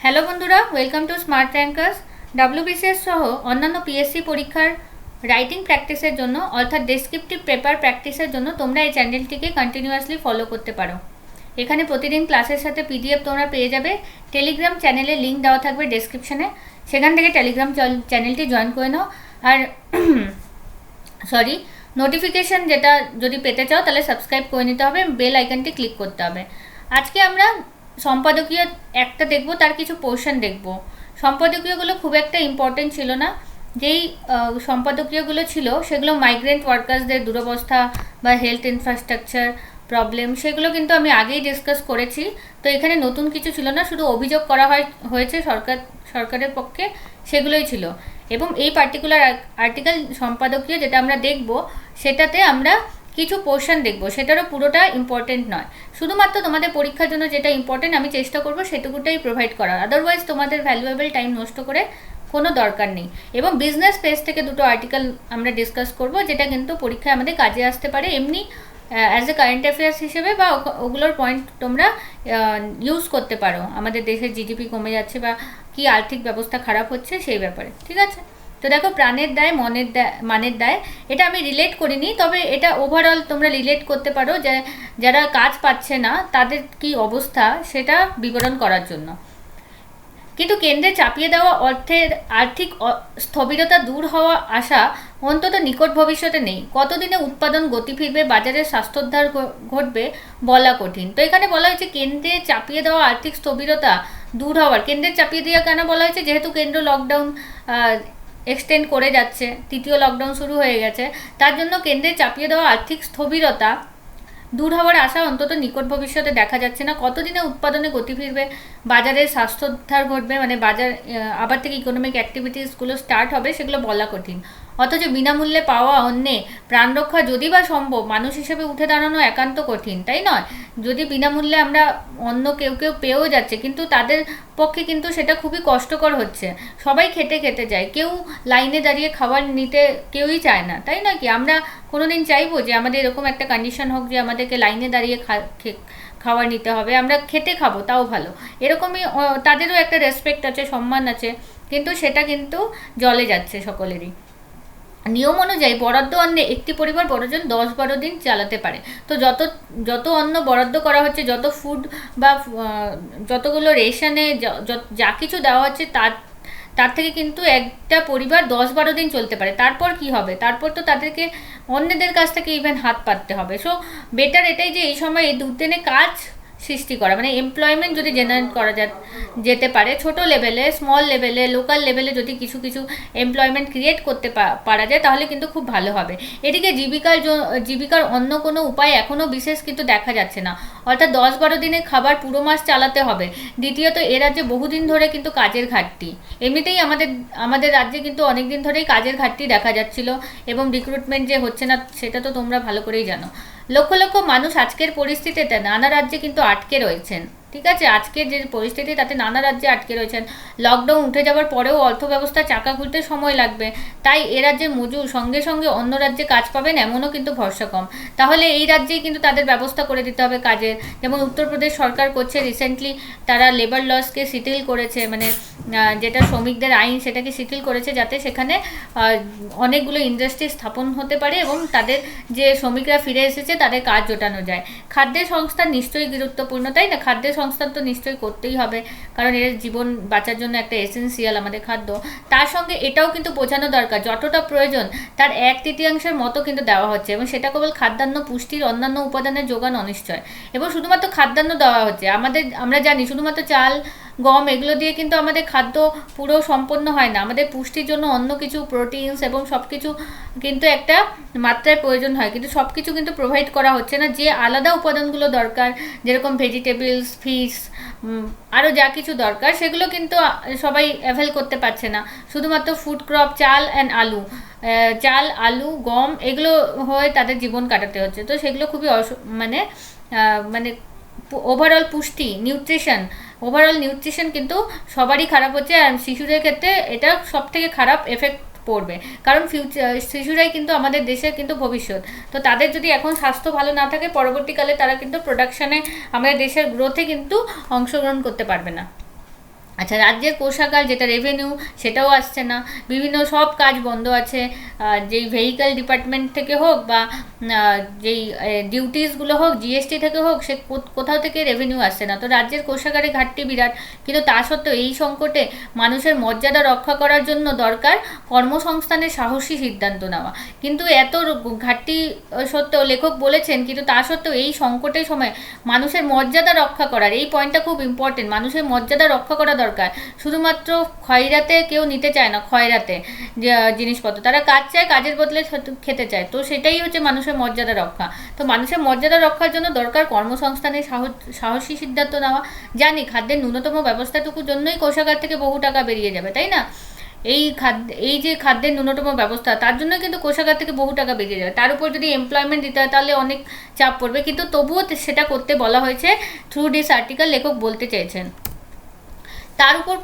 Hello বন্ধুরা, welcome to smart rankers. WBCS সহ অন্যান্য পিএসসি পরীক্ষার রাইটিং প্র্যাকটিসের জন্য অর্থাৎ ডেসক্রিপটিভ পেপার প্র্যাকটিসের জন্য তোমরা এই চ্যানেলটিকে কন্টিনিউয়াসলি ফলো করতে পারো। এখানে প্রতিদিন ক্লাসের সাথে পিডিএফ তোমরা পেয়ে যাবে। টেলিগ্রাম চ্যানেলে লিঙ্ক দেওয়া থাকবে ডেসক্রিপশনে, সেখান থেকে টেলিগ্রাম চ্যানেলটি জয়েন করে নাও। আর নোটিফিকেশান যেটা যদি পেতে চাও তাহলে সাবস্ক্রাইব করে নিতে হবে, বেল আইকনটি ক্লিক করতে হবে। আজকে আমরা সম্পাদকীয় একটা দেখব, তার কিছু পোর্শন দেখব। সম্পাদকীয়গুলো খুব একটা ইম্পর্টেন্ট ছিল না। যেই সম্পাদকীয়গুলো ছিল সেগুলো মাইগ্রেন্ট ওয়ার্কার্সদের দুরবস্থা বা হেলথ ইনফ্রাস্ট্রাকচার প্রবলেম, সেগুলো কিন্তু আমি আগেই ডিসকাস করেছি। তো এখানে নতুন কিছু ছিল না, শুধু অভিযোগ করা হয়েছে সরকারের পক্ষে, সেগুলোই ছিল। এবং এই পার্টিকুলার আর্টিকেল সম্পাদকীয় যেটা আমরা দেখব সেটাতে আমরা কিছু পোর্শন দেখব, সেটারও পুরোটা ইম্পর্টেন্ট নয়। শুধুমাত্র তোমাদের পরীক্ষার জন্য যেটা ইম্পর্টেন্ট আমি চেষ্টা করব সেটুকুটাই প্রোভাইড করার। আদারওয়াইজ তোমাদের ভ্যালুয়েবল টাইম নষ্ট করে কোনো দরকার নেই। এবং বিজনেস পেজ থেকে দুটো আর্টিকেল আমরা ডিসকাস করব, যেটা কিন্তু পরীক্ষায় আমাদের কাজে আসতে পারে এমনি অ্যাজ এ কারেন্ট অ্যাফেয়ার্স হিসেবে, বা ওগুলোর পয়েন্ট তোমরা ইউজ করতে পারো আমাদের দেশের জিডিপি কমে যাচ্ছে বা কি আর্থিক ব্যবস্থা খারাপ হচ্ছে সেই ব্যাপারে। ঠিক আছে, তো দেখো, প্রাণের দায় মানের দায়, এটা আমি রিলেট করিনি, তবে এটা ওভারঅল তোমরা রিলেট করতে পারো যে যারা কাজ পাচ্ছে না তাদের কি অবস্থা সেটা বিবরণ করার জন্য। কিন্তু কেন্দ্রে চাপিয়ে দেওয়া অর্থের আর্থিক স্থবিরতা দূর হওয়া আশা অন্তত নিকট ভবিষ্যতে নেই। কতদিনে উৎপাদন গতি ফিরবে, বাজারের স্বাস্থ্যোদ্ধার ঘটবে বলা কঠিন। তো এখানে বলা হয়েছে কেন্দ্রে চাপিয়ে দেওয়া আর্থিক স্থবিরতা দূর হওয়ার, কেন্দ্রে চাপিয়ে দেওয়া কেন বলা হয়েছে, যেহেতু কেন্দ্র লকডাউন এক্সটেন্ড করে যাচ্ছে, তৃতীয় লকডাউন শুরু হয়ে গেছে, তার জন্য কেন্দ্রে চাপিয়ে দেওয়া আর্থিক স্থবিরতা দূর হওয়ার আশা অন্তত নিকট ভবিষ্যতে দেখা যাচ্ছে না। কতদিনে উৎপাদনে গতি ফিরবে, বাজারের স্বাস্থ্যোদ্ধার ঘটবে, মানে বাজার আবার থেকে ইকোনমিক অ্যাক্টিভিটিসগুলো স্টার্ট হবে, সেগুলো বলা কঠিন। অথচ বিনামূল্যে পাওয়া অন্যে প্রাণরক্ষা যদি বা সম্ভব, মানুষ হিসেবে উঠে দাঁড়ানো একান্ত কঠিন, তাই নয়? যদি বিনামূল্যে আমরা অন্য কেউ পেয়েও যাচ্ছে, কিন্তু তাদের পক্ষে কিন্তু সেটা খুবই কষ্টকর হচ্ছে। সবাই খেটে যায়, কেউ লাইনে দাঁড়িয়ে খাবার নিতে কেউই চায় না, তাই নয় কি? আমরা কোনোদিন চাইবো যে আমাদের এরকম একটা কন্ডিশন হোক যে আমাদেরকে লাইনে দাঁড়িয়ে খাবার নিতে হবে? আমরা খেটে খাবো, তাও ভালো। এরকমই তাদেরও একটা রেসপেক্ট আছে, সম্মান আছে, কিন্তু সেটা কিন্তু জলে যাচ্ছে সকলেরই। নিয়ম অনুযায়ী বরাদ্দ অন্নে একটি পরিবার বড়জন 10-12 দিন চালাতে পারে। তো যত অন্ন বরাদ্দ করা হচ্ছে, যত ফুড বা যতগুলো রেশনে যা কিছু দেওয়া হচ্ছে, তার থেকে কিন্তু একটা পরিবার 10-12 দিন চলতে পারে। তারপর কি হবে? তারপর তো তাদেরকে অন্যদের কাছ থেকে ইভেন হাত পাততে হবে। সো বেটার এটাই যে এই সময় এই দুদিনে কাজ সৃষ্টি করা, মানে এমপ্লয়মেন্ট যদি জেনারেট করা যেতে পারে ছোট লেভেলে, স্মল লেভেলে, লোকাল লেভেলে, যদি কিছু এমপ্লয়মেন্ট ক্রিয়েট করতে পারা যায় তাহলে কিন্তু খুব ভালো হবে। এদিকে জীবিকার অন্য কোনো উপায় এখনও বিশেষ কিন্তু দেখা যাচ্ছে না, অর্থাৎ 10-12 দিনের খাবার পুরো মাস চালাতে হবে। দ্বিতীয়ত, এ রাজ্যে বহুদিন ধরে কিন্তু কাজের ঘাটতি, এমনিতেই আমাদের রাজ্যে কিন্তু অনেক দিন ধরেই কাজের ঘাটতি দেখা যাচ্ছিল, এবং রিক্রুটমেন্ট যে হচ্ছে না সেটা তো তোমরা ভালো করেই জানো। লক্ষ লক্ষ মানুষ আজকের পরিস্থিতিতে নানা রাজ্যে কিন্তু আটকে রয়েছেন। ঠিক আছে, আজকের যে পরিস্থিতি তাতে নানা রাজ্যে আটকে রয়েছেন। লকডাউন উঠে যাওয়ার পরেও অর্থব্যবস্থা চাকা ঘুরতে সময় লাগবে, তাই এ রাজ্যের মজুর সঙ্গে সঙ্গে অন্য রাজ্যে কাজ পাবেন এমনও কিন্তু ভরসা কম। তাহলে এই রাজ্যেই কিন্তু তাদের ব্যবস্থা করে দিতে হবে কাজের। যেমন উত্তরপ্রদেশ সরকার করছে, রিসেন্টলি তারা লেবার লসকে শিথিল করেছে, মানে যেটা শ্রমিকদের আইন সেটাকে শিথিল করেছে, যাতে সেখানে অনেকগুলো ইন্ডাস্ট্রি স্থাপন হতে পারে এবং তাদের যে শ্রমিকরা ফিরে এসেছে তাদের কাজ জোটানো যায়। খাদ্যের সংস্থান নিশ্চয়ই গুরুত্বপূর্ণ, তাই না? খাদ্যের সংস্থান তো নিশ্চয়ই করতেই হবে, কারণ এর জীবন বাঁচার জন্য একটা এসেন্সিয়াল আমাদের খাদ্য। তার সঙ্গে এটাও কিন্তু বোঝানো দরকার যতটা প্রয়োজন তার 1/3 মতো কিন্তু দেওয়া হচ্ছে, এবং সেটা কেবল খাদ্যান্ন, পুষ্টির অন্যান্য উপাদানের যোগান অনিশ্চয়। এবং শুধুমাত্র খাদ্যান্ন দেওয়া হচ্ছে, আমরা জানি শুধুমাত্র চাল, গম এগুলো দিয়ে কিন্তু আমাদের খাদ্য পুরো সম্পন্ন হয় না। আমাদের পুষ্টির জন্য অন্য কিছু প্রোটিনস এবং সব কিছু কিন্তু একটা মাত্রায় প্রয়োজন হয়, কিন্তু সব কিছু কিন্তু প্রোভাইড করা হচ্ছে না। যে আলাদা উপাদানগুলো দরকার, যেরকম ভেজিটেবলস, ফিশ, আরও যা কিছু দরকার, সেগুলো কিন্তু সবাই অ্যাভেল করতে পারছে না। শুধুমাত্র ফুড ক্রপ চাল, আলু, গম এগুলো হয়ে তাদের জীবন কাটাতে হচ্ছে। তো সেগুলো খুবই মানে ওভারঅল ওভারঅল নিউট্রিশন কিন্তু সবারই খারাপ হচ্ছে, আর শিশুদের ক্ষেত্রে এটা সব থেকে খারাপ এফেক্ট পড়বে, কারণ শিশুরাই কিন্তু আমাদের দেশের কিন্তু ভবিষ্যৎ। তো তাদের যদি এখন স্বাস্থ্য ভালো না থাকে, পরবর্তীকালে তারা কিন্তু প্রোডাকশানে, আমাদের দেশের গ্রোথে কিন্তু অংশগ্রহণ করতে পারবে না। আচ্ছা, রাজ্যের কোষাগার যেটা রেভিনিউ সেটাও আসছে না, বিভিন্ন সব কাজ বন্ধ আছে, যেই ভেহিক্যাল ডিপার্টমেন্ট থেকে হোক বা যেই ডিউটিসগুলো হোক, জিএসটি থেকে হোক, সে কোথাও থেকে রেভিনিউ আসছে না। তো রাজ্যের কোষাগারে ঘাটতি বিরাট, কিন্তু তা সত্ত্বেও এই সংকটে মানুষের মর্যাদা রক্ষা করার জন্য দরকার কর্মসংস্থানের সাহসী সিদ্ধান্ত নেওয়া। কিন্তু এত ঘাটতি সত্ত্বেও লেখক বলেছেন, কিন্তু তা সত্ত্বেও এই সংকটের সময় মানুষের মর্যাদা রক্ষা করার, এই পয়েন্টটা খুব ইম্পর্টেন্ট, মানুষের মর্যাদা রক্ষা করা দরকার। শুধুমাত্র খয়রাতে কেউ নিতে চায় না, খয়রাতে জিনিসপত্র, তারা কাজ চায়, কাজের বদলে খেতে চায়। তো সেটাই হচ্ছে মানুষের মর্যাদা রক্ষা। তো মানুষের মর্যাদা রক্ষার জন্য দরকার কর্মসংস্থানের সাহসী সিদ্ধান্ত নেওয়া। জানি খাদ্যের ন্যূনতম ব্যবস্থাটুকুর জন্যই কোষাগার থেকে বহু টাকা বেরিয়ে যাবে, তাই না? এই যে খাদ্যের ন্যূনতম ব্যবস্থা, তার জন্য কিন্তু কোষাগার থেকে বহু টাকা বেরিয়ে যাবে। তার উপর যদি এমপ্লয়মেন্ট দিতে হয় তাহলে অনেক চাপ পড়বে, কিন্তু তবুও সেটা করতে বলা হয়েছে থ্রু দিস আর্টিকেল, লেখক বলতে চেয়েছেন। তার উপর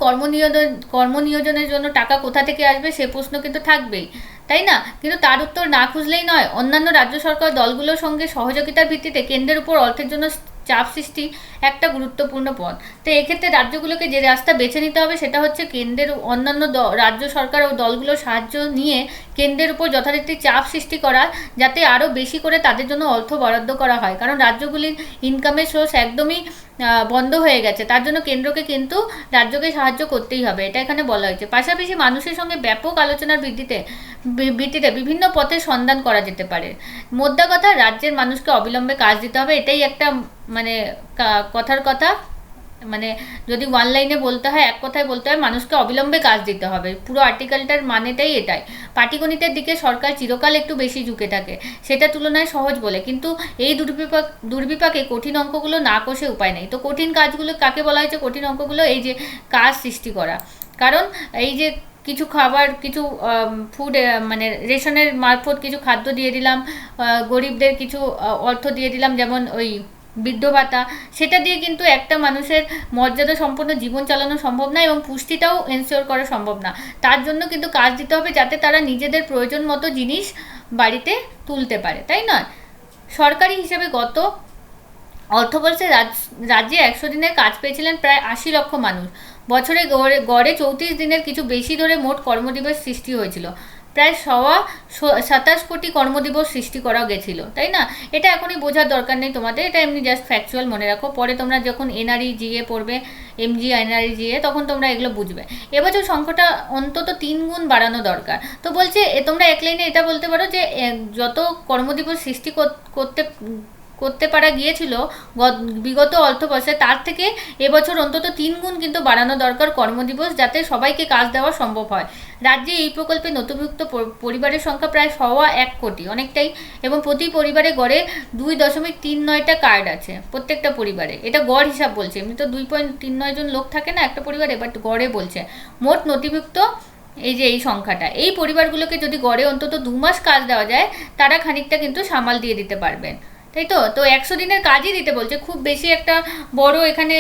কর্মনিয়োজনের জন্য টাকা কোথা থেকে আসবে সে প্রশ্ন কিন্তু থাকবেই, তাই না? কিন্তু তার উত্তর না খুঁজলেই নয়। অন্যান্য রাজ্য সরকার দলগুলোর সঙ্গে সহযোগিতার ভিত্তিতে কেন্দ্রের উপর অর্থের জন্য চাপ সৃষ্টি একটা গুরুত্বপূর্ণ পথ। তো এক্ষেত্রে রাজ্যগুলোকে যে রাস্তা বেছে নিতে হবে সেটা হচ্ছে কেন্দ্রের অন্যান্য রাজ্য সরকার ও দলগুলোর সাহায্য নিয়ে কেন্দ্রের উপর যথারীতি চাপ সৃষ্টি করা, যাতে আরও বেশি করে তাদের জন্য অর্থ বরাদ্দ করা হয়। কারণ রাজ্যগুলির ইনকামের সোর্স একদমই বন্ধ হয়ে গেছে, তার জন্য কেন্দ্রকে কিন্তু রাজ্যকে সাহায্য করতেই হবে, এটা এখানে বলা হয়েছে। পাশাপাশি মানুষের সঙ্গে ব্যাপক আলোচনার ভিত্তিতে বিভিন্ন পথের সন্ধান করা যেতে পারে। মোদ্দা কথা, রাজ্যের মানুষকে অবিলম্বে কাজ দিতে হবে, এটাই একটা মানে কথার কথা। মানে যদি ওয়ান লাইনে বলতে হয়, এক কথায় বলতে হয়, মানুষকে অবিলম্বে কাজ দিতে হবে। পুরো আর্টিকেলটার মানেটাই এটাই। পাটিগণিতের দিকে সরকার চিরকাল একটু বেশি ঝুঁকে থাকে, সেটা তুলনায় সহজ বলে, কিন্তু এই দুর্বিপাকে কঠিন অঙ্কগুলো না কষে উপায় নেই। তো কঠিন কাজগুলো কাকে বলা হয়েছে? কঠিন অঙ্কগুলো এই যে কাজ সৃষ্টি করা। কারণ এই যে কিছু খাবার, কিছু ফুড মানে রেশনের মারফত কিছু খাদ্য দিয়ে দিলাম, গরিবদের কিছু অর্থ দিয়ে দিলাম, যেমন ওই বৃদ্ধ ভাতা, সেটা দিয়ে কিন্তু একটা মানুষের মর্যাদা সম্পন্ন জীবন চালানো সম্ভব না, এবং পুষ্টিটাও এনশিওর করা সম্ভব না। তার জন্য কিন্তু কাজ দিতে হবে যাতে তারা নিজেদের প্রয়োজন মতো জিনিস বাড়িতে তুলতে পারে, তাই নয়? সরকারি হিসেবে গত অর্থবর্ষে রাজ্যে 100 দিনের কাজ পেয়েছিলেন প্রায় 80 লক্ষ মানুষ। বছরে গড়ে 34 দিনের কিছু বেশি ধরে মোট কর্মদিবস সৃষ্টি হয়েছিল। প্রায় 27 কোটি কর্মদিবস সৃষ্টি করা গেছিল, তাই না? এটা এখনই বোঝার দরকার নেই তোমাদের, এটা এমনি জাস্ট ফ্যাকচুয়াল মনে রাখো। পরে তোমরা যখন এনআরই জিএ পড়বে, এমজি এনআরই জিএ, তখন তোমরা এগুলো বুঝবে। এবছর সংখ্যাটা অন্তত 3 গুণ বাড়ানো দরকার। তো বলছে তোমরা এক লাইনে এটা বলতে পারো যে যত কর্মদিবস সৃষ্টি করতে পারা গিয়েছিল বিগত অর্থবর্ষে, তার থেকে এবছর অন্তত 3 গুণ কিন্তু বাড়ানো দরকার কর্মদিবস, যাতে সবাইকে কাজ দেওয়া সম্ভব হয়। রাজ্যে এই প্রকল্পে নথিভুক্ত পরিবারের সংখ্যা প্রায় 1.25 কোটি, অনেকটাই, এবং প্রতি পরিবারে গড়ে 2.39টা কার্ড আছে প্রত্যেকটা পরিবারে। এটা গড় হিসাব বলছে, এমনি তো 2.39 জন লোক থাকে না একটা পরিবারে, বাট গড়ে বলছে। মোট নথিভুক্ত এই যে এই সংখ্যাটা, এই পরিবারগুলোকে যদি গড়ে অন্তত 2 মাস কাজ দেওয়া যায়, তারা খানিকটা কিন্তু সামাল দিয়ে দিতে পারবেন, তাই তো? তো 100 দিনের কাজই দিতে বলছে, খুব বেশি একটা বড় এখানে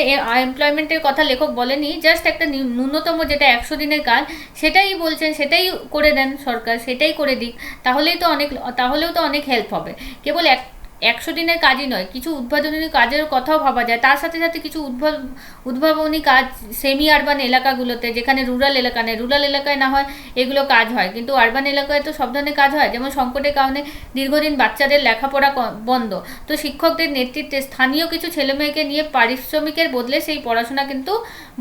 এমপ্লয়মেন্টের কথা লেখক বলেনি, জাস্ট একটা ন্যূনতম যেটা 100 দিনের কাজ, সেটাই বলছেন, সেটাই করে দেন সরকার, সেটাই করে দিক, তাহলেও তো অনেক হেল্প হবে। কেবল 100 দিনের কাজই নয়, কিছু উদ্ভাবনী কাজের কথাও ভাবা যায়। তার সাথে সাথে কিছু উদ্ভাবনী কাজ সেমি আরবান এলাকাগুলোতে, যেখানে রুরাল এলাকা নেই, রুরাল এলাকায় না হয় এগুলো কাজ হয়, কিন্তু আরবান এলাকায় তো সব ধরনের কাজ হয়। যেমন সংকটের কারণে দীর্ঘদিন বাচ্চাদের লেখাপড়া বন্ধ, তো শিক্ষকদের নেতৃত্বে স্থানীয় কিছু ছেলেমেয়েকে নিয়ে পারিশ্রমিকের বদলে সেই পড়াশোনা কিন্তু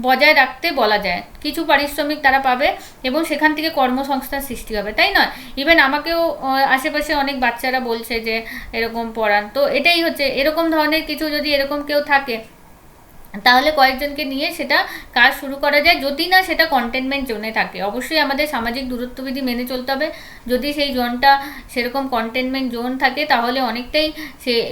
বজায় রাখতে বলা যায়। কিছু পারিশ্রমিক তারা পাবে এবং সেখান থেকে কর্মসংস্থান সৃষ্টি হবে, তাই নয়? ইভেন আমাকেও আশেপাশে অনেক বাচ্চারা বলছে যে এরকম পড়ান। তো এটাই হচ্ছে, এরকম ধরনের কিছু যদি এরকম কেউ থাকে, তাহলে কয়েকজনকে নিয়ে সেটা কাজ শুরু করা যায়, যদি না সেটা কন্টেনমেন্ট জোনে থাকে। অবশ্যই আমাদের সামাজিক দূরত্ববিধি মেনে চলতে হবে। যদি সেই জোনটা সেরকম কন্টেনমেন্ট জোন থাকে, তাহলে অনেকটাই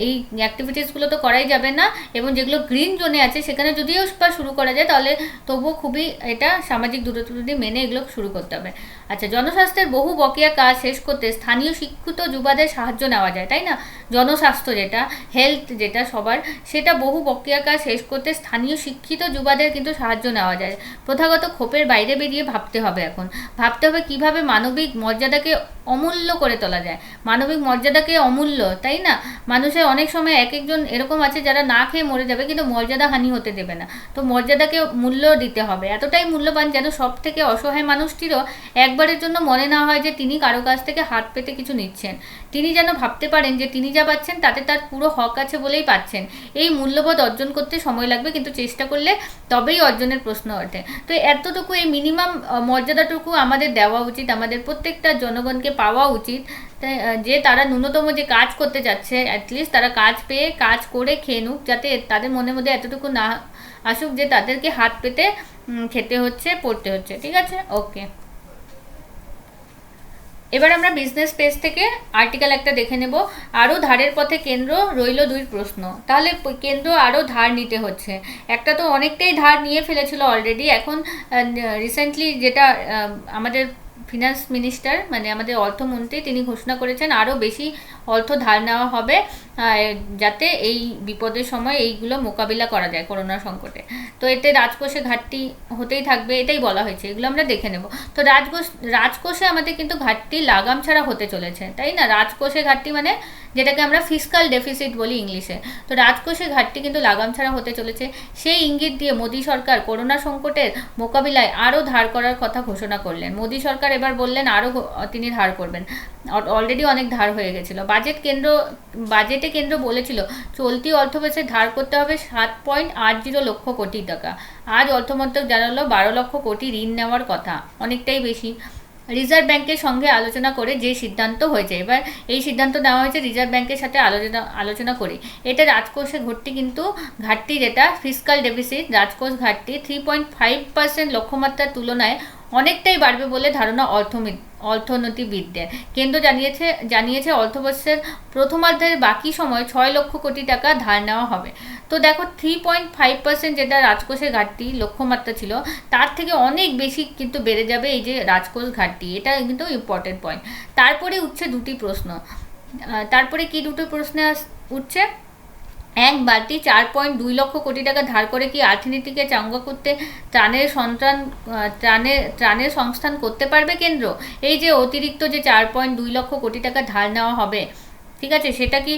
এই অ্যাক্টিভিটিসগুলো তো করাই যাবে না, এবং যেগুলো গ্রিন জোনে আছে সেখানে যদিও শুরু করা যায়, তাহলে তবুও খুবই এটা সামাজিক দূরত্ববিধি মেনে এগুলো শুরু করতে হবে। আচ্ছা, জনস্বাস্থ্যের বহু বকেয়া কাজ শেষ করতে স্থানীয় শিক্ষিত যুবাদের সাহায্য নেওয়া যায়, তাই না? জনস্বাস্থ্য যেটা, হেলথ যেটা সবার, সেটা বহু বকেয়া কাজ শেষ করতে স্থানীয় শিক্ষিত যুবাদের কিন্তু সাহায্য নেওয়া যায়। প্রথাগত ক্ষোভের বাইরে বেরিয়ে ভাবতে হবে, এখন ভাবতে হবে কিভাবে মানবিক মর্যাদাকে অমূল্য করে তোলা যায়। মানবিক মর্যাদাকে অমূল্য, তাই না? মানুষের অনেক সময় এক একজন এরকম আছে যারা না খেয়ে মরে যাবে কিন্তু মর্যাদা হানি হতে দেবে না। তো মর্যাদাকে মূল্য দিতে হবে, এতটাই মূল্যবান যেন সব থেকে অসহায় মানুষটিরও একবারের জন্য মনে না হয় যে তিনি কারো কাছ থেকে হাত পেতে কিছু নিচ্ছেন। তিনি যেন ভাবতে পারেন যে তিনি যা পাচ্ছেন তাতে তার পুরো হক আছে বলেই পাচ্ছেন। এই মূল্যবোধ অর্জন করতে সময় লাগবে, কিন্তু চেষ্টা করলে তবেই অর্জনের প্রশ্ন ওঠে। তো এতটুকু, এই মিনিমাম মর্যাদাটুকু আমাদের দেওয়া উচিত, আমাদের প্রত্যেকটা জনগণকে পাওয়া উচিত, যে তারা ন্যূনতম যে কাজ করতে যাচ্ছে অ্যাটলিস্ট তারা কাজ পেয়ে কাজ করে খেয়ে নুক, যাতে তাদের মনের মধ্যে এতটুকু না আসুক যে তাদেরকে হাত পেতে খেতে হচ্ছে, পড়তে হচ্ছে। ঠিক আছে, ওকে। এবার আমরা বিজনেস পেজ থেকে আর্টিকেল একটা দেখে নেব। আরও ধারের পথে কেন্দ্র, রইল 2 প্রশ্ন। তাহলে কেন্দ্র আরও ধার নিতে হচ্ছে। একটা তো অনেকটাই ধার নিয়ে ফেলেছিল অলরেডি, এখন রিসেন্টলি যেটা আমাদের ফিনান্স মিনিস্টার মানে আমাদের অর্থমন্ত্রী তিনি ঘোষণা করেছেন আরও বেশি অর্থ ধার নেওয়া হবে, যাতে এই বিপদের সময় এইগুলো মোকাবিলা করা যায় করোনা সংকটে। তো এতে রাজকোষে ঘাটতি হতেই থাকবে, এটাই বলা হয়েছে, এগুলো আমরা দেখে নেব। তো রাজকোষে আমাদের কিন্তু ঘাটতি লাগাম ছাড়া হতে চলেছে, তাই না? রাজকোষে ঘাটতি মানে যেটাকে আমরা ফিসকাল ডেফিসিট বলি ইংলিশে। তো রাজকোষে ঘাটতি কিন্তু লাগাম ছাড়া হতে চলেছে। সেই ইঙ্গিত দিয়ে মোদী সরকার করোনা সংকটের মোকাবিলায় আরও ধার করার কথা ঘোষণা করলেন। মোদী সরকার এবার বললেন আরও তিনি ধার করবেন, অলরেডি অনেক ধার হয়ে গেছিল। বাজেটে কেন্দ্র বলেছিল চলতি অর্থবর্ষে ধার করতে হবে 7.80 লক্ষ কোটি টাকা। আজ অর্থমন্ত্রক জানালো 12 লক্ষ কোটি ঋণ নেওয়ার কথা, অনেকটাই বেশি। রিজার্ভ ব্যাংকের সঙ্গে আলোচনা করে যে সিদ্ধান্ত হয়েছে, এবার এই সিদ্ধান্ত নেওয়া হয়েছে রিজার্ভ ব্যাংকের সাথে আলোচনা করে। এটা রাজকোষে ঘাটতি যেটা ফিসকাল ডেফিসিট, রাজকোষ ঘাটতি 3.5% লক্ষ্যমাত্রার তুলনায় অনেকটাই বাড়বে বলে ধারণা অর্থনীতিবিদদের। কেন্দ্র জানিয়েছে অর্থবর্ষের প্রথমার্ধের বাকি সময় 6 লক্ষ কোটি টাকা ধার নেওয়া হবে। তো দেখো 3.5% যেটা রাজকোষের ঘাটতি লক্ষ্যমাত্রা ছিল তার থেকে অনেক বেশি কিন্তু বেড়ে যাবে এই যে রাজকোষ ঘাটতি, এটা কিন্তু ইম্পর্টেন্ট পয়েন্ট। তারপরে উঠছে 2টি প্রশ্ন। তারপরে কি 2টো প্রশ্নে উঠছে? এক, বাড়তি 4.2 লক্ষ কোটি টাকা ধার করে কি অর্থনীতিকে চাঙ্গা করতে ত্রাণের সংস্থান করতে পারবে কেন্দ্র? এই যে অতিরিক্ত যে 4.2 লক্ষ কোটি টাকা ধার নেওয়া হবে, ঠিক আছে, সেটা কি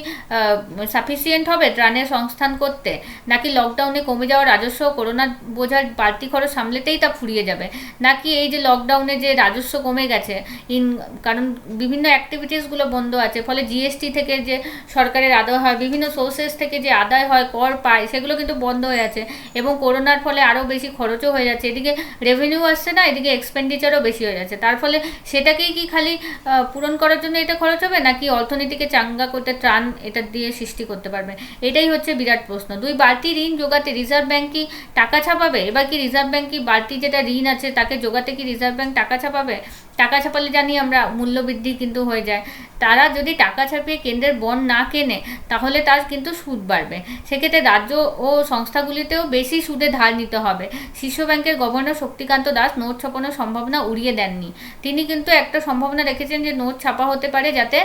সাফিসিয়েন্ট হবে ত্রাণের সংস্থান করতে, নাকি লকডাউনে কমে যাওয়া রাজস্ব করোনা বোঝার বাড়তি খরচ সামলেতেই তা ফুরিয়ে যাবে, নাকি এই যে লকডাউনে যে রাজস্ব কমে গেছে কারণ বিভিন্ন অ্যাক্টিভিটিসগুলো বন্ধ আছে, ফলে জিএসটি থেকে যে সরকারের আদায় হয়, বিভিন্ন সোর্সেস থেকে যে আদায় হয়, কর পায়, সেগুলো কিন্তু বন্ধ হয়ে আছে এবং করোনার ফলে আরও বেশি খরচও হয়ে যাচ্ছে। এদিকে রেভিনিউ আসছে না, এদিকে এক্সপেন্ডিচারও বেশি হয়ে যাচ্ছে। তার ফলে সেটাকেই কি খালি পূরণ করার জন্য এটা খরচ হবে, নাকি অর্থনীতিকে চাঙ্গা করতে ত্রাণ এটা দিয়ে সৃষ্টি করতে পারবে? এটাই হচ্ছে বিরাট প্রশ্ন। 2, বাড়তি ঋণ জোগাতে রিজার্ভ ব্যাংক কি টাকা ছাপাবে? এবার কি রিজার্ভ ব্যাংক কি বাড়তি যেটা ঋণ আছে তাকে জোগাতে কি রিজার্ভ ব্যাংক টাকা ছাপাবে? টাকা ছাপালে জানি আমরা মূল্যবৃদ্ধি কিন্তু হয়ে যায়। তারা যদি টাকা ছাপিয়ে কেন্দ্রের বন্ড না কেনে তাহলে তার কিন্তু সুদ বাড়বে। সেক্ষেত্রে রাজ্য ও সংস্থাগুলিতেও বেশি সুদে ধার নিতে হবে। শীর্ষ ব্যাংকের গভর্নর শক্তিকান্ত দাস নোট ছাপানোর সম্ভাবনা উড়িয়ে দেননি। তিনি কিন্তু একটা সম্ভাবনা রেখেছেন যে নোট ছাপা হতে পারে, যাতে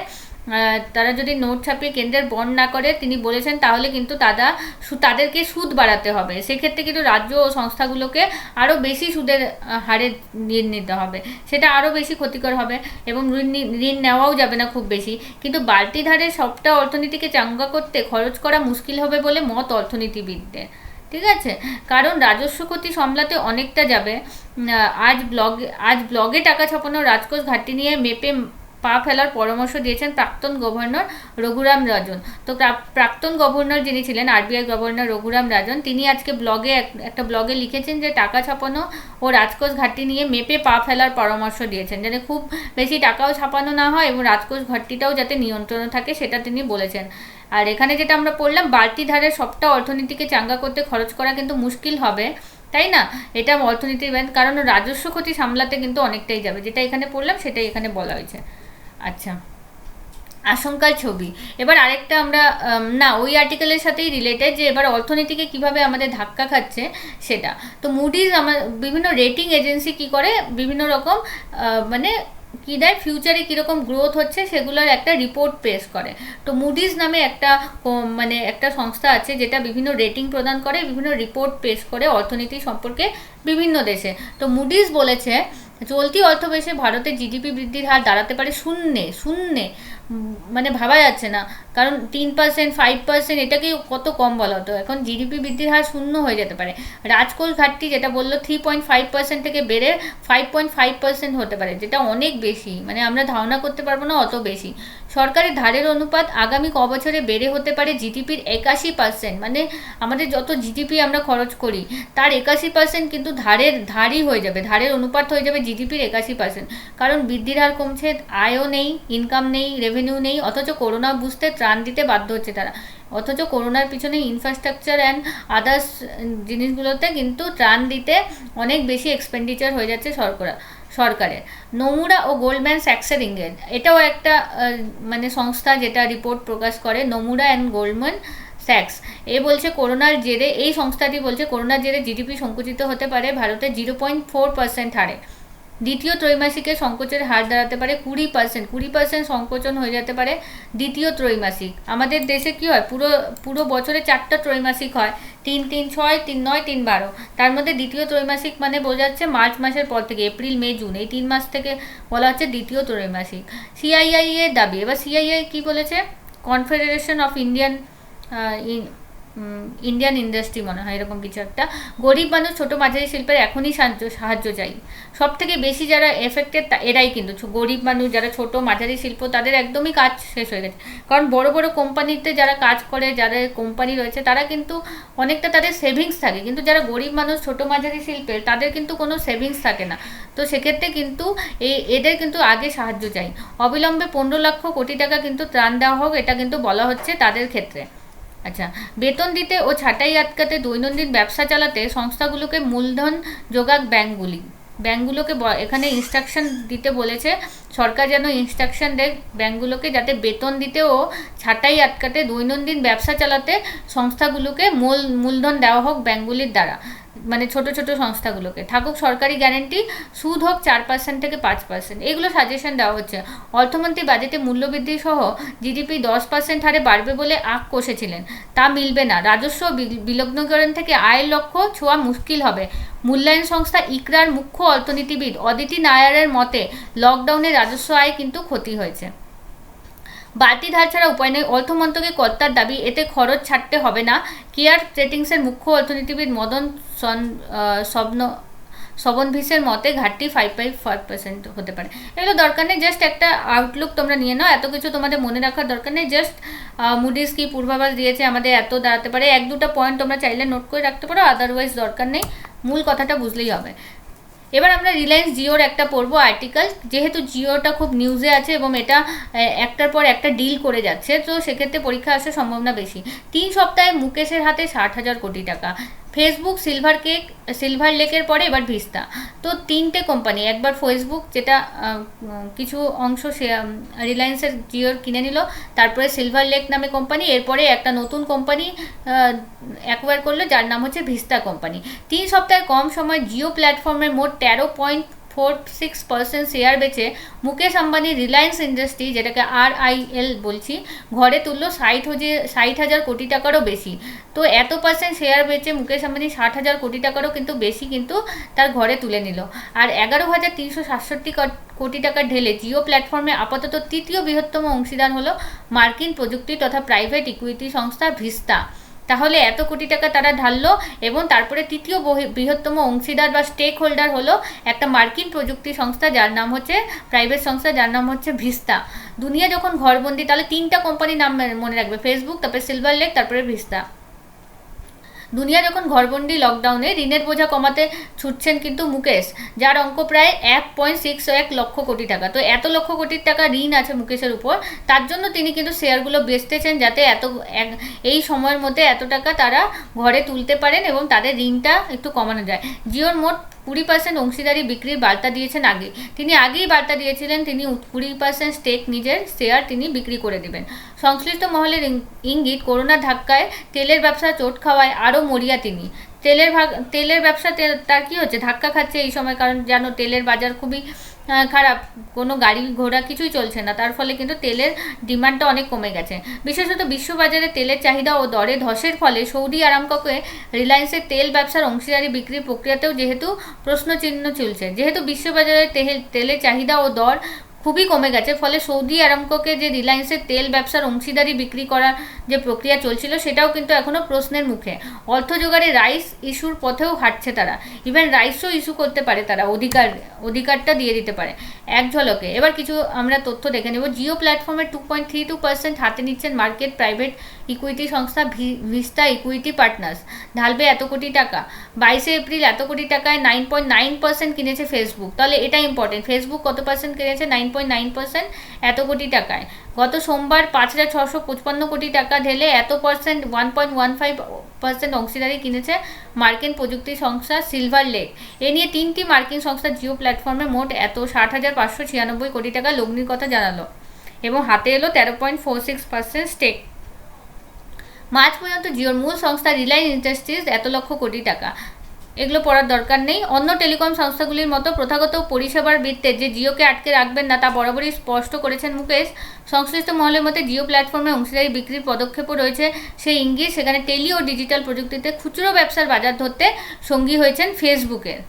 তারা যদি নোট ছাপিয়ে কেন্দ্রের বন্ড না করে তিনি বলেছেন তাহলে কিন্তু তাদেরকে সুদ বাড়াতে হবে। সেক্ষেত্রে কিন্তু রাজ্য ও সংস্থাগুলোকে আরও বেশি সুদের হারে ঋণ নিতে হবে, সেটা আরও বেশি ক্ষতিকর হবে এবং ঋণ নেওয়াও যাবে না খুব বেশি। কিন্তু বাড়তি ধারে সবটা অর্থনীতিকে চাঙ্গা করতে খরচ করা মুশকিল হবে বলে মত অর্থনীতিবিদদের। ঠিক আছে, কারণ রাজস্ব ক্ষতি সামলাতে অনেকটা যাবে। আজ ব্লগে টাকা ছাপানো রাজকোষ ঘাটতি নিয়ে মেপে পা ফেলার পরামর্শ দিয়েছেন প্রাক্তন গভর্নর রঘুরাম রাজন। তো প্রাক্তন গভর্নর যিনি ছিলেন আরবিআই গভর্নর রঘুরাম রাজন, তিনি আজকে একটা ব্লগে লিখেছেন যে টাকা ছাপানো ও রাজকোষ ঘাটতি নিয়ে মেপে পা ফেলার পরামর্শ দিয়েছেন, যাতে খুব বেশি টাকাও ছাপানো না হয় এবং রাজকোষ ঘাটতিটাও যাতে নিয়ন্ত্রণে থাকে সেটা তিনি বলেছেন। আর এখানে যেটা আমরা পড়লাম, বাড়তি ধারে সবটা অর্থনীতিকে চাঙ্গা করতে খরচ করা কিন্তু মুশকিল হবে, তাই না? এটা অর্থনীতির কারণ রাজস্ব ক্ষতি সামলাতে কিন্তু অনেকটাই যাবে, যেটা এখানে পড়লাম সেটাই এখানে বলা হয়েছে। আচ্ছা, আশঙ্কার ছবি। এবার আরেকটা আমরা ওই আর্টিকেলের সাথেই রিলেটেড, যে এবার অর্থনীতিকে কিভাবে আমাদের ধাক্কা খাচ্ছে সেটা। তো মুডিজ বিভিন্ন রেটিং এজেন্সি কি করে, বিভিন্ন রকম কী দেয়, ফিউচারে কীরকম গ্রোথ হচ্ছে সেগুলোর একটা রিপোর্ট পেশ করে। তো মুডিজ নামে একটা মানে একটা সংস্থা আছে যেটা বিভিন্ন রেটিং প্রদান করে, বিভিন্ন রিপোর্ট পেশ করে অর্থনীতি সম্পর্কে বিভিন্ন দেশে। তো মুডিজ বলেছে চলতি অর্থবর্ষে ভারতের জিডিপি বৃদ্ধির হার দাঁড়াতে পারে শূন্যে শূন্যে, মানে ভাবা যাচ্ছে না, কারণ 3%, 5% এটাকে কত কম বলা হতো, এখন জিডিপি বৃদ্ধির হার শূন্য হয়ে যেতে পারে। রাজকোষ ঘাটতি যেটা বললো 3.5% থেকে বেড়ে 5.5% হতে পারে, যেটা অনেক বেশি, মানে আমরা ধারণা করতে পারবো না অত বেশি। সরকারি ধারের অনুপাত আগামী ক বছরে বেড়ে হতে পারে জিডিপির 81%, মানে আমাদের যত জিডিপি আমরা খরচ করি তার 81% কিন্তু ধারই হয়ে যাবে, ধারের অনুপাত হয়ে যাবে জিডিপির 81%, কারণ বৃদ্ধির হার কমছে, আয়ও নেই, ইনকাম নেই, রেভিনিউ নেই, অথচ করোনা বুঝতে ত্রাণ দিতে বাধ্য হচ্ছে তারা, অথচ করোনার পিছনে ইনফ্রাস্ট্রাকচার অ্যান্ড আদার্স জিনিসগুলোতে কিন্তু ত্রাণ দিতে অনেক বেশি এক্সপেন্ডিচার হয়ে যাচ্ছে সরকারের। নোমুরা ও গোল্ডম্যান স্যাক্সের ইঙ্গিত, এটাও একটা মানে সংস্থা যেটা রিপোর্ট প্রকাশ করে, নোমুরা অ্যান্ড গোল্ডম্যান স্যাক্স। বলছে করোনার জেরে, এই সংস্থাটি বলছে করোনার জেরে জিডিপি সংকুচিত হতে পারে ভারতের 0.4% হারে। দ্বিতীয় ত্রৈমাসিকে সংকোচের হার দাঁড়াতে পারে 20% সংকোচন হয়ে যেতে পারে দ্বিতীয় ত্রৈমাসিক। আমাদের দেশে কি হয়, পুরো বছরে 4টা ত্রৈমাসিক হয়, 3-3-6, 3-9, 3-12, তার মধ্যে দ্বিতীয় ত্রৈমাসিক মানে বোঝাচ্ছে মার্চ মাসের পর থেকে, এপ্রিল, মে, জুন, এই 3 মাস থেকে বলা হচ্ছে দ্বিতীয় ত্রৈমাসিক। সিআইআই এর দাবি, এবার সিআইআই কি বলেছে, কনফেডারেশন অফ ইন্ডিয়ান ইন্ডাস্ট্রি মনে হয় এরকম কিছু একটা, গরিব মানুষ, ছোটো মাঝারি শিল্পের এখনই সাহায্য চাই। সব থেকে বেশি যারা এফেক্টেড এরাই কিন্তু গরিব মানুষ, যারা ছোটো মাঝারি শিল্প, তাদের একদমই কাজ শেষ হয়ে গেছে, কারণ বড় বড় কোম্পানিতে যারা কাজ করে, যাদের কোম্পানি রয়েছে তারা কিন্তু অনেকটা তাদের সেভিংস থাকে, কিন্তু যারা গরিব মানুষ, ছোটো মাঝারি শিল্পের, তাদের কিন্তু কোনো সেভিংস থাকে না। তো সেক্ষেত্রে কিন্তু এদের কিন্তু আগে সাহায্য চাই, অবিলম্বে 15 লক্ষ কোটি টাকা কিন্তু ত্রাণ দেওয়া হোক, এটা কিন্তু বলা হচ্ছে তাদের ক্ষেত্রে। আচ্ছা, বেতন দিতে ও ছাঁটাই আটকাতে দৈনন্দিন ব্যবসা চালাতে সংস্থাগুলোকে মূলধন যোগাক ব্যাঙ্কগুলোকে এখানে ইনস্ট্রাকশন দিতে বলেছে সরকার, যেন ইনস্ট্রাকশন দেয় ব্যাঙ্কগুলোকে, যাতে বেতন দিতে ও ছাঁটাই আটকাতে দৈনন্দিন ব্যবসা চালাতে সংস্থাগুলোকে মূলধন দেওয়া হোক ব্যাঙ্কগুলির দ্বারা, মানে ছোট ছোট সংস্থাগুলোকে, থাকুক সরকারি গ্যারেন্টি, সুদ হোক 4% থেকে 5%, এগুলো সাজেশন দেওয়া হচ্ছে। অর্থমন্ত্রী বাজেটে মূল্যবৃদ্ধি সহ জিডিপি 10% হারে বাড়বে বলে আঁক কষেছিলেন, তা মিলবে না, রাজস্ব বিলগ্নকরণ থেকে আয়ের লক্ষ্য ছোঁয়া মুশকিল হবে। মূল্যায়ন সংস্থা ইকরার মুখ্য অর্থনীতিবিদ অদিতি নায়ারের মতে লকডাউনে রাজস্ব আয় কিন্তু ক্ষতি হয়েছে। বাড়তি ধার ছাড়া উপায় নেই, অর্থমন্ত্রকের কর্তার দাবি, এতে খরচ ছাড়তে হবে না। কেয়ার ট্রেডিংসের মুখ্য অর্থনীতিবিদ মদন সবনভিসের মতে ঘাটতি 5.5% হতে পারে। এগুলো দরকার নেই, জাস্ট একটা আউটলুক তোমরা নিয়ে নাও, এত কিছু তোমাদের মনে রাখার দরকার নেই, জাস্ট মুডিস কি পূর্বাভাস দিয়েছে আমাদের এত দাঁড়াতে পারে, 1-2টা পয়েন্ট তোমরা চাইলে নোট করে রাখতে পারো, আদারওয়াইজ দরকার নেই, মূল কথাটা বুঝলেই হবে। এবার আমরা রিলায়েন্স জিওর একটা পড়বো আর্টিকেল, যেহেতু জিওটা খুব নিউজে আছে এবং এটা একটার পর একটা ডিল করে যাচ্ছে, তো সেক্ষেত্রে পরীক্ষা আসার সম্ভাবনা বেশি। 3 সপ্তাহে মুকেশের হাতে 60,000 কোটি টাকা। ফেসবুক, সিলভার লেকের পরে এবার ভিস্তা। তো 3টে কোম্পানি, একবার ফেসবুক যেটা কিছু অংশ রিলায়েন্সের জিওর কিনে নিল, তারপরে সিলভার লেক নামে কোম্পানি, এরপরে একটা নতুন কোম্পানি অ্যাকোয়ার করলো যার নাম হচ্ছে ভিস্তা কোম্পানি। 3 সপ্তাহের কম সময় জিও প্ল্যাটফর্মের মোট 13.46% শেয়ার বেচে মুকেশ আম্বানি রিলায়েন্স ইন্ডাস্ট্রি, যেটাকে RIL বলছি, ঘরে তুললো 60,000 কোটি টাকারও বেশি। তো এত পার্সেন্ট শেয়ার বেচে মুকেশ আম্বানি 60,000 কোটি টাকারও কিন্তু বেশি কিন্তু তার ঘরে তুলে নিল। আর 11,367 কোটি টাকা ঢেলে জিও প্ল্যাটফর্মে আপাতত তৃতীয় বৃহত্তম অংশীদার হলো মার্কিন প্রযুক্তি তথা প্রাইভেট ইকুইটি সংস্থা ভিস্তা। তাহলে এত কোটি টাকা তারা ঢাললো এবং তারপরে তৃতীয় বৃহত্তম অংশীদার বা স্টেক হোল্ডার হলো একটা মার্কিন প্রযুক্তি সংস্থা যার নাম হচ্ছে প্রাইভেট সংস্থা যার নাম হচ্ছে ভিস্তা। দুনিয়া যখন ঘরবন্দি, তাহলে 3টা কোম্পানির নাম মনে রাখবে, ফেসবুক, তারপরে সিলভার লেক, তারপরে ভিস্তা। দুনিয়া যখন ঘরবন্দি লকডাউনে ঋণের বোঝা কমাতে ছুটছেন কিন্তু মুকেশ, যার অঙ্ক প্রায় 1.61 লক্ষ কোটি টাকা। তো এত লক্ষ কোটির টাকা ঋণ আছে মুকেশের উপর, তার জন্য তিনি কিন্তু শেয়ারগুলো বেচতেছেন, যাতে এই সময়ের মধ্যে এত টাকা তারা ঘরে তুলতে পারেন এবং তাদের ঋণটা একটু কমানো যায়। জিওর মোট 20% অংশীদারি বিক্রির বার্তা দিয়েছেন আগে, তিনি আগেই বার্তা দিয়েছিলেন তিনি 20% স্টেক নিজের শেয়ার তিনি বিক্রি করে দেবেন। সংশ্লিষ্ট মহলের ইঙ্গিত, করোনার ধাক্কায় তেলের ব্যবসা চোট খাওয়ায় আরও মরিয়া তিনি। তেলের ব্যবসা তার কি হচ্ছে, ধাক্কা খাচ্ছে এই সময়, কারণ জানো তেলের বাজার খুবই খারাপ, কোনো গাড়ি ঘোড়া কিছুই চলছে না, তার ফলে কিন্তু তেলের ডিমান্ডটা অনেক কমে গেছে। বিশেষত বিশ্ববাজারে তেলের চাহিদা ও দরে ধসের ফলে সৌদি আরামকোকে রিলায়েন্সের তেল ব্যবসার অংশীদারি বিক্রির প্রক্রিয়াতেও যেহেতু প্রশ্নচিহ্ন চলছে, যেহেতু বিশ্ববাজারে তেলের চাহিদা ও দর খুবই কমে গেছে, ফলে সৌদি আরামকোকে যে রিলায়েন্সের তেল ব্যবসার অংশীদারি বিক্রি করার যে প্রক্রিয়া চলছিল সেটাও কিন্তু এখনও প্রশ্নের মুখে। অর্থ জোগাড়ে রাইস ইস্যুর পথেও হাঁটছে তারা, ইভেন রাইসও ইস্যু করতে পারে তারা, অধিকারটা দিয়ে দিতে পারে এক ঝলকে। এবার কিছু আমরা তথ্য দেখে নেব। জিও প্ল্যাটফর্মের 2.32% হাতে নিচ্ছেন মার্কেট প্রাইভেট ইকুইটি সংস্থা ভিস্তা ইকুইটি পার্টনার্স, ঢালবে এত কোটি টাকা। 22 এপ্রিল এত কোটি টাকায় 9.9% কিনেছে ফেসবুক, তাহলে এটা ইম্পর্টেন্ট, ফেসবুক কত পার্সেন্ট কিনেছে, 9.9% এত কোটি টাকায়। গত সোমবার 5,655 কোটি টাকা ঢেলে এত পার্সেন্ট 1.15% অংশীদারি কিনেছে মার্কিন প্রযুক্তি সংস্থা সিলভার লেক। এ নিয়ে 3টি মার্কিন সংস্থা জিও প্ল্যাটফর্মে মোট 60,596 কোটি টাকা লগ্নির কথা জানালো এবং হাতে এলো 13.46% স্টেক। মার্চ পর্যন্ত জিওর মূল সংস্থা রিলায়েন্স ইন্ডাস্ট্রিজ এত লক্ষ কোটি টাকা। এগুলো পড়ার দরকার নেই। অন্য টেলিকম সংস্থাগুলির মতো প্রথাগত পরিষেবার বৃত্তে যে জিওকে আটকে রাখবেন না তা বরাবরই স্পষ্ট করেছেন মুকেশ। সংশ্লিষ্ট মহলের মতে জিও প্ল্যাটফর্মে অংশীদারি বিক্রির পদক্ষেপও রয়েছে সেই ইঙ্গিত, সেখানে টেলি ও ডিজিটাল প্রযুক্তিতে খুচরো ব্যবসার বাজার ধরতে সঙ্গী হয়েছেন ফেসবুকের।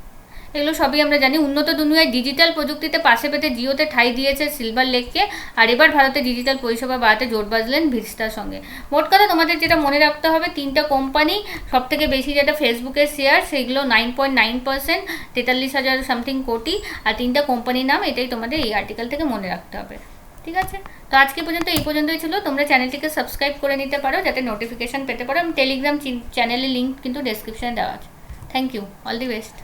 এগুলো সবই আমরা জানি। উন্নত দুনিয়ায় ডিজিটাল প্রযুক্তিতে পাশে পেতে জিওতে ঠাঁই দিয়েছে সিলভার লেককে, আর এবার ভারতে ডিজিটাল পরিষেবা বাড়াতে জোট বাঁধলেন ভিস্তার সঙ্গে। মোট কথা তোমাদের যেটা মনে রাখতে হবে, 3টা কোম্পানি, সব থেকে বেশি যেটা ফেসবুকের শেয়ার সেগুলো 9.9%, 43,000 সামথিং কোটি, আর 3টা কোম্পানির নাম, এটাই তোমাদের এই আর্টিকেল থেকে মনে রাখতে হবে। ঠিক আছে, তো আজকে পর্যন্ত এই পর্যন্তই ছিল। তোমরা চ্যানেলটিকে সাবস্ক্রাইব করে নিতে পারো যাতে নোটিফিকেশান পেতে পারো। টেলিগ্রাম চ্যানেলের লিঙ্ক কিন্তু ডেসক্রিপশানে দেওয়া আছে। Thank you, all the best.